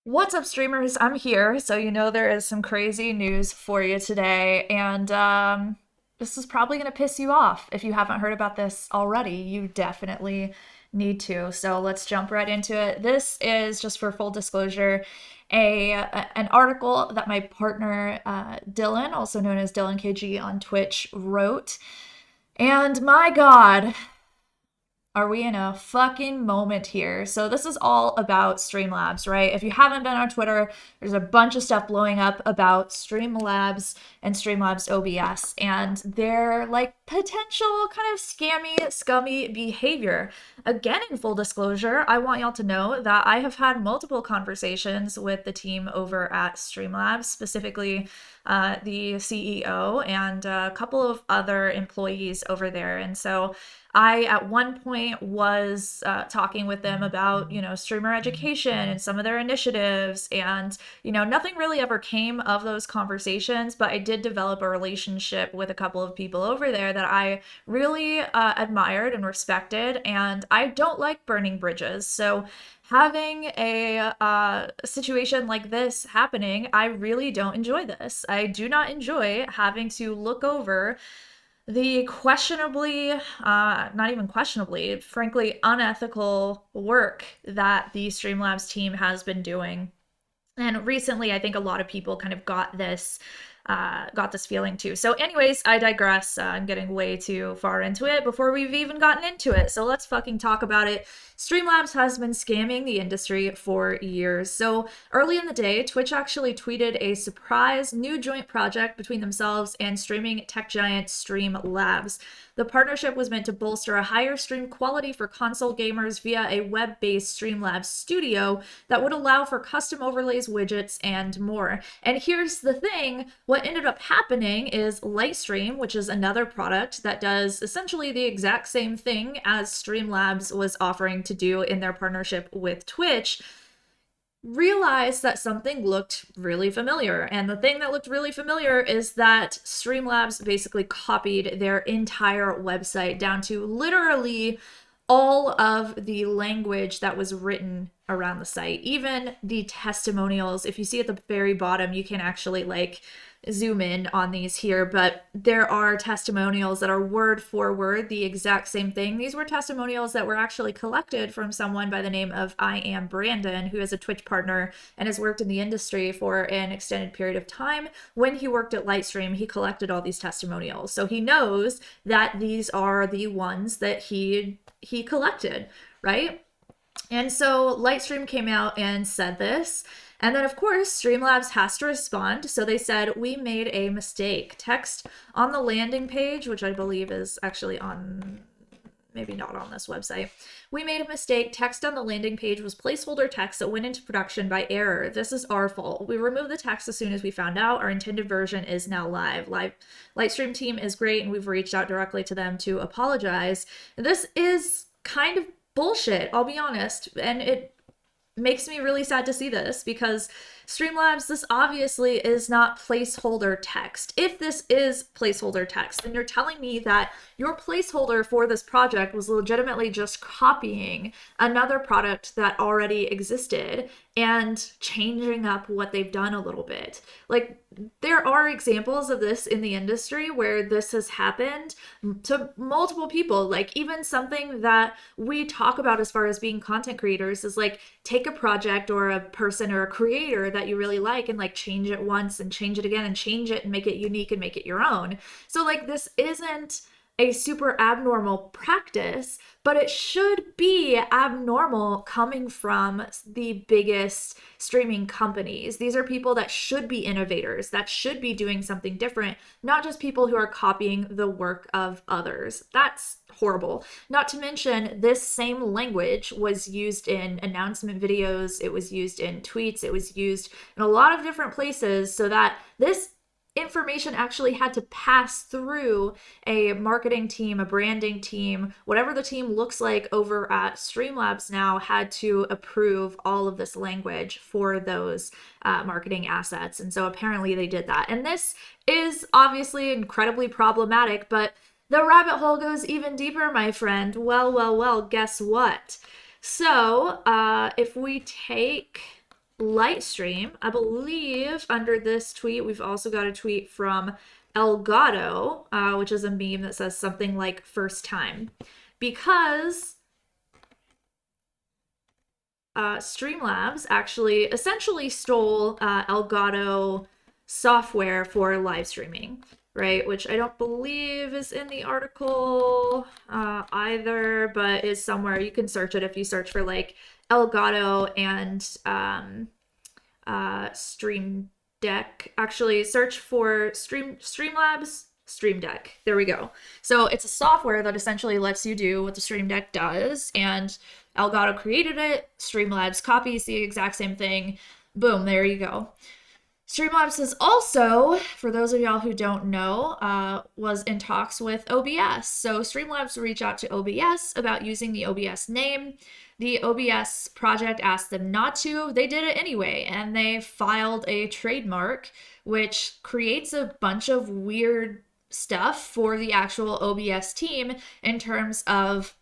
What's up, streamers? I'm here, so you know there is some crazy news for you today, and this is probably going to piss you off. If you haven't heard about this already, you definitely need to. So let's jump right into it. This is just for full disclosure, an article that my partner Dylan, also known as Dylan KG on Twitch, wrote. And my God, are we in a fucking moment here? So this is all about Streamlabs, right? If you haven't been on Twitter, there's a bunch of stuff blowing up about Streamlabs and Streamlabs OBS and their like potential kind of scammy, scummy behavior. Again, in full disclosure, I want y'all to know that I have had multiple conversations with the team over at Streamlabs, specifically the CEO and a couple of other employees over there. And so I, at one point, was talking with them about, streamer education and some of their initiatives. And, nothing really ever came of those conversations, but I did develop a relationship with a couple of people over there that I really admired and respected. And I don't like burning bridges. So having a situation like this happening, I really don't enjoy this. I do not enjoy having to look over the questionably, not even questionably, frankly, unethical work that the Streamlabs team has been doing. And recently, I think a lot of people kind of got this feeling too. So, anyways, I digress. I'm getting way too far into it before we've even gotten into it. So let's fucking talk about it. Streamlabs has been scamming the industry for years. So early in the day, Twitch actually tweeted a surprise new joint project between themselves and streaming tech giant Streamlabs. The partnership was meant to bolster a higher stream quality for console gamers via a web-based Streamlabs Studio that would allow for custom overlays, widgets, and more. And here's the thing, what ended up happening is Lightstream, which is another product that does essentially the exact same thing as Streamlabs was offering to do in their partnership with Twitch, realized that something looked really familiar. And the thing that looked really familiar is that Streamlabs basically copied their entire website down to literally all of the language that was written around the site, even the testimonials. If you see at the very bottom, you can actually zoom in on these here, but there are testimonials that are word for word the exact same thing. These were testimonials that were actually collected from someone by the name of I Am Brandon, who is a Twitch partner and has worked in the industry for an extended period of time. When he worked at Lightstream, he collected all these testimonials. So he knows that these are the ones that he collected, right? And so Lightstream came out and said this. And then, of course, Streamlabs has to respond. So they said, we made a mistake. Text on the landing page, which I believe is actually on, maybe not on this website. We made a mistake. Text on the landing page was placeholder text that went into production by error. This is our fault. We removed the text as soon as we found out. Our intended version is now live. Lightstream team is great, and we've reached out directly to them to apologize. This is kind of bullshit, I'll be honest. And it makes me really sad to see this because Streamlabs, this obviously is not placeholder text. If this is placeholder text, then you're telling me that your placeholder for this project was legitimately just copying another product that already existed and changing up what they've done a little bit. Like, there are examples of this in the industry where this has happened to multiple people. Like, even something that we talk about as far as being content creators is like, take a project or a person or a creator that you really like and change it once and change it again and change it and make it unique and make it your own. So this isn't a super abnormal practice, but it should be abnormal coming from the biggest streaming companies. These are people that should be innovators, that should be doing something different, not just people who are copying the work of others. That's horrible. Not to mention, this same language was used in announcement videos, it was used in tweets, it was used in a lot of different places, so that this information actually had to pass through a marketing team, a branding team, whatever the team looks like over at Streamlabs now had to approve all of this language for those marketing assets. And so apparently they did that. And this is obviously incredibly problematic, but the rabbit hole goes even deeper, my friend. Well, guess what? So if we take Lightstream. I believe under this tweet, we've also got a tweet from 𝐿𝐑𝐄𝐄, which is a meme that says something like first time. Because Streamlabs actually essentially stole 𝐿𝐑𝐄 software for live streaming, right? Which I don't believe is in the article either, but is somewhere. You can search it if you search for like 𝐿𝐑𝐄 and Stream Deck. Actually, search for Streamlabs Stream Deck. There we go. So it's a software that essentially lets you do what the Stream Deck does, and 𝐿𝐑𝐄 created it. Streamlabs copies the exact same thing. Boom, there you go. Streamlabs is also, for those of y'all who don't know, was in talks with OBS. So Streamlabs reached out to OBS about using the OBS name. The OBS project asked them not to. They did it anyway, and they filed a trademark, which creates a bunch of weird stuff for the actual OBS team in terms of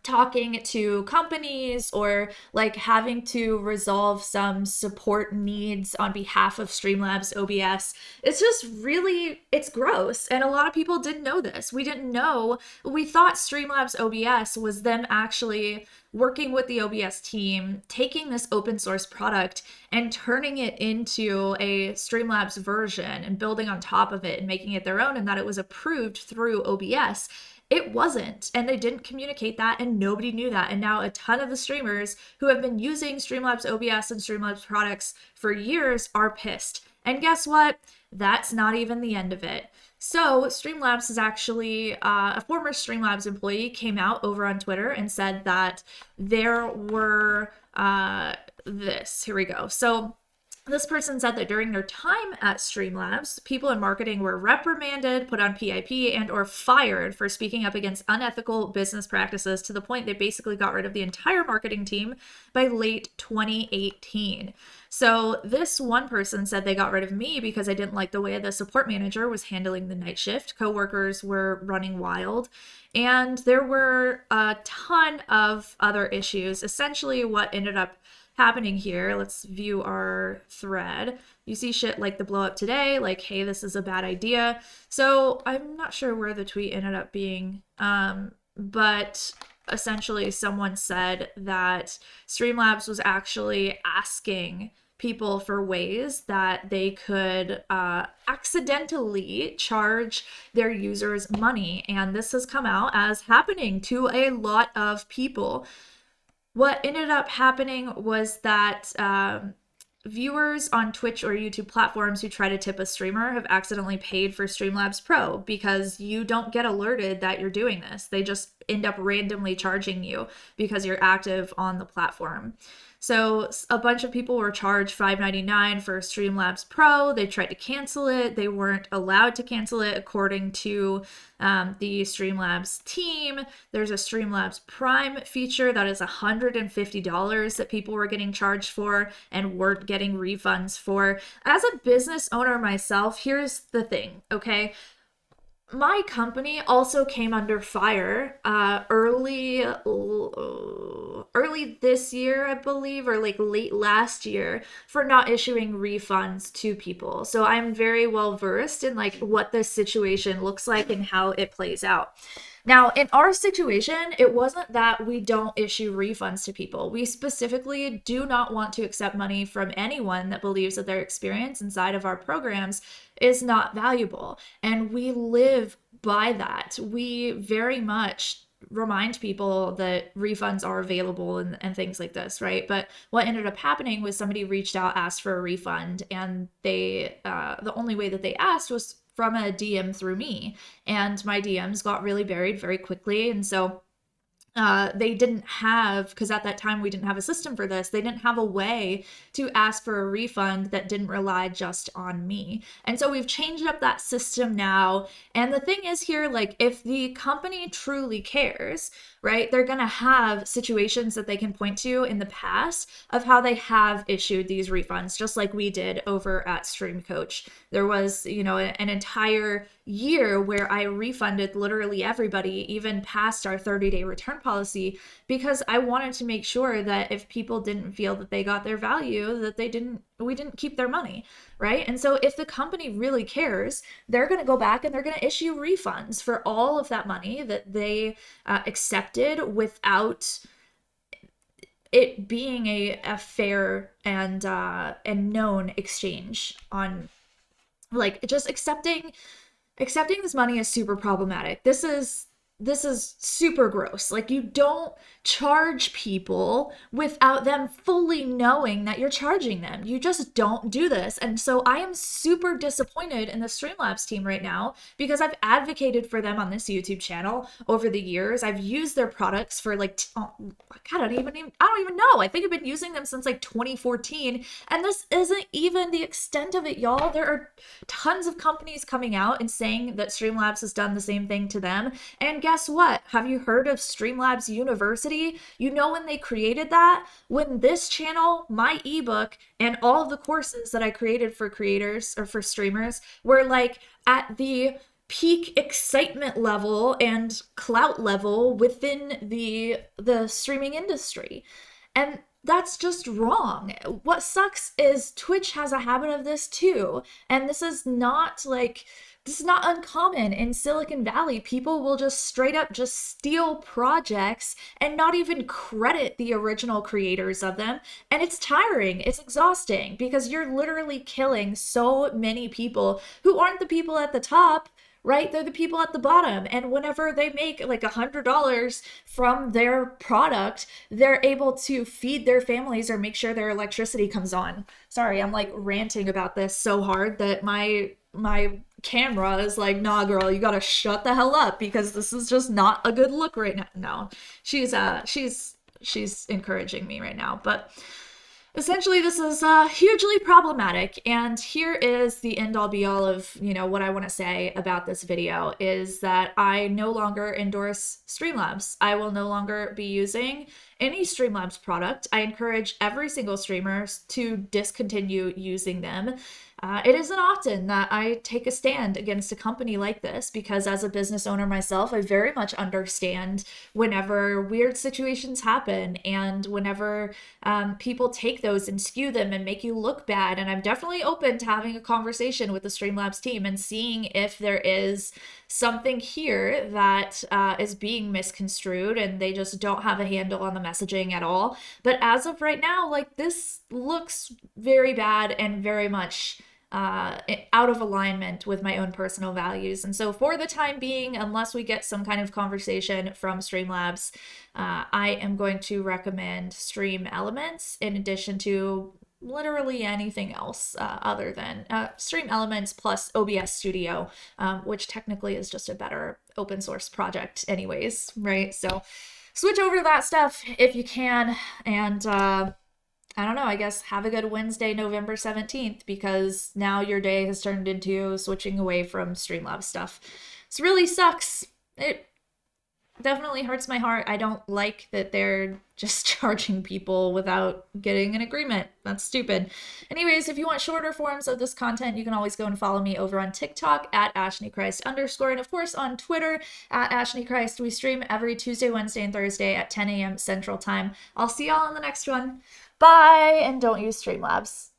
talking to companies or like having to resolve some support needs on behalf of Streamlabs OBS. It's just really, it's gross. And a lot of people didn't know this. We didn't know. We thought Streamlabs OBS was them actually working with the OBS team, taking this open source product and turning it into a Streamlabs version and building on top of it and making it their own, and that it was approved through OBS. It wasn't, and they didn't communicate that, and nobody knew that. And now a ton of the streamers who have been using Streamlabs OBS and Streamlabs products for years are pissed. And guess what? That's not even the end of it. So Streamlabs is actually, a former Streamlabs employee came out over on Twitter and said that there were here we go. So this person said that during their time at Streamlabs, people in marketing were reprimanded, put on PIP, and or fired for speaking up against unethical business practices to the point they basically got rid of the entire marketing team by late 2018. So this one person said they got rid of me because I didn't like the way the support manager was handling the night shift. Coworkers were running wild. And there were a ton of other issues. Essentially what ended up happening here, let's view our thread. You see shit like the blow up today, like, hey, this is a bad idea. So I'm not sure where the tweet ended up being, but essentially someone said that Streamlabs was actually asking people for ways that they could accidentally charge their users money. And this has come out as happening to a lot of people. What ended up happening was that viewers on Twitch or YouTube platforms who try to tip a streamer have accidentally paid for Streamlabs Pro because you don't get alerted that you're doing this. They just end up randomly charging you because you're active on the platform. So a bunch of people were charged $5.99 for Streamlabs Pro. They tried to cancel it. They weren't allowed to cancel it according to the Streamlabs team. There's a Streamlabs Prime feature that is $150 that people were getting charged for and weren't getting refunds for. As a business owner myself, here's the thing, okay? My company also came under fire early this year, I believe, or like late last year, for not issuing refunds to people. So I'm very well versed in like what this situation looks like and how it plays out. Now, in our situation, it wasn't that we don't issue refunds to people. We specifically do not want to accept money from anyone that believes that their experience inside of our programs is not valuable. And we live by that. We very much remind people that refunds are available and things like this, right? But what ended up happening was somebody reached out, asked for a refund, and they the only way that they asked was from a DM through me, and my DMs got really buried very quickly. And so they didn't have, because at that time we didn't have a system for this, they didn't have a way to ask for a refund that didn't rely just on me. And so we've changed up that system now. And the thing is here, like, if the company truly cares, right, they're going to have situations that they can point to in the past of how they have issued these refunds, just like we did over at Stream Coach. There was, you know, an entire year where I refunded literally everybody, even past our 30-day return policy, because I wanted to make sure that if people didn't feel that they got their value, that we didn't keep their money, right? And so if the company really cares, they're going to go back and they're going to issue refunds for all of that money that they accepted without it being a fair and known exchange. On like, just accepting this money is super problematic. This is super gross. Like, you don't charge people without them fully knowing that you're charging them. You just don't do this. And so I am super disappointed in the Streamlabs team right now, because I've advocated for them on this YouTube channel over the years. I've used their products for like, God, I don't even know. I think I've been using them since like 2014. And this isn't even the extent of it, y'all. There are tons of companies coming out and saying that Streamlabs has done the same thing to them. And guess what? Have you heard of Streamlabs University? You know when they created that? When this channel, my ebook, and all of the courses that I created for creators or for streamers were like at the peak excitement level and clout level within the streaming industry. And that's just wrong. What sucks is Twitch has a habit of this too. And this is not uncommon in Silicon Valley. People will just straight up just steal projects and not even credit the original creators of them. And it's tiring. It's exhausting, because you're literally killing so many people who aren't the people at the top, right? They're the people at the bottom. And whenever they make like $100 from their product, they're able to feed their families or make sure their electricity comes on. Sorry, I'm like ranting about this so hard that my camera is like, nah, girl, you gotta shut the hell up, because this is just not a good look right now. No, she's encouraging me right now, but essentially this is hugely problematic. And here is the end all be all of, what I want to say about this video is that I no longer endorse Streamlabs. I will no longer be using any Streamlabs product. I encourage every single streamer to discontinue using them. It isn't often that I take a stand against a company like this, because as a business owner myself, I very much understand whenever weird situations happen and whenever people take those and skew them and make you look bad. And I'm definitely open to having a conversation with the Streamlabs team and seeing if there is something here that is being misconstrued and they just don't have a handle on the messaging at all. But as of right now, like, this looks very bad and very much out of alignment with my own personal values. And so for the time being, unless we get some kind of conversation from Streamlabs, I am going to recommend Stream Elements in addition to literally anything else other than Stream Elements plus OBS Studio, which technically is just a better open source project anyways, right? So switch over to that stuff if you can. And I don't know, I guess have a good Wednesday, November 17th, because now your day has turned into switching away from Streamlabs stuff. This really sucks. It definitely hurts my heart. I don't like that they're just charging people without getting an agreement. That's stupid. Anyways, if you want shorter forms of this content, you can always go and follow me over on TikTok at @AshneeChrist_, and of course on Twitter at @AshneeChrist. We stream every Tuesday, Wednesday, and Thursday at 10 a.m. Central Time. I'll see y'all in the next one. Bye, and don't use Streamlabs.